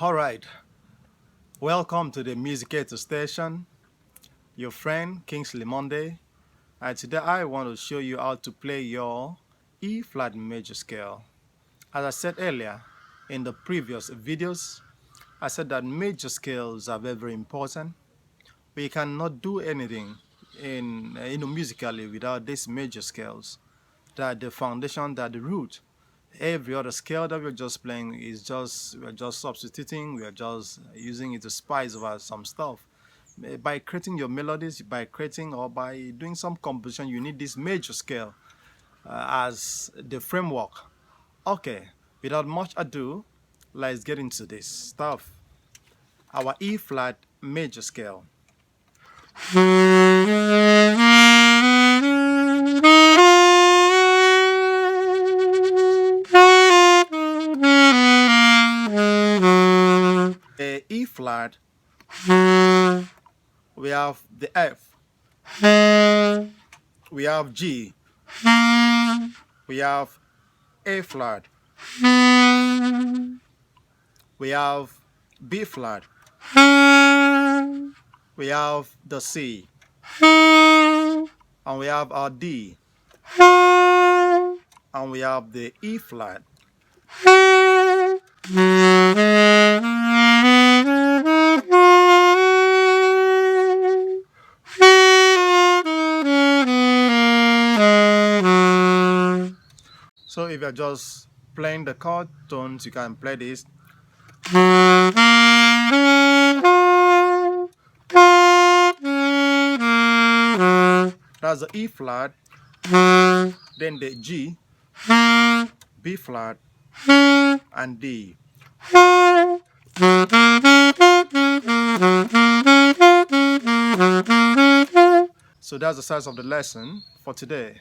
Alright, welcome to the Musicator Station, your friend Kingsley Monday, and today I want to show you how to play your E flat major scale. As I said earlier in the previous videos, I said that major scales are very important. We cannot do anything musically without these major scales. That the foundation, that the root. Every other scale that we're just playing is we're just substituting, we're just using it to spice over some stuff. By creating your melodies, by creating or by doing some composition, you need this major scale as the framework. Okay, without much ado, let's get into this stuff. Our E flat major scale. The E flat, we have the F, we have G, we have A flat, we have B flat, we have the C, and we have our D, and we have the E flat. So if you're just playing the chord tones, you can play this. That's the E flat, then the G, B flat, and D. So that's the size of the lesson for today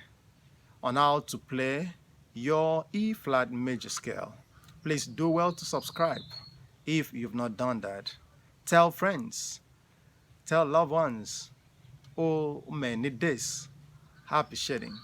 on how to play your E flat major scale. Please do well to subscribe if you've not done that. Tell friends, tell loved ones who may need this. Happy shading.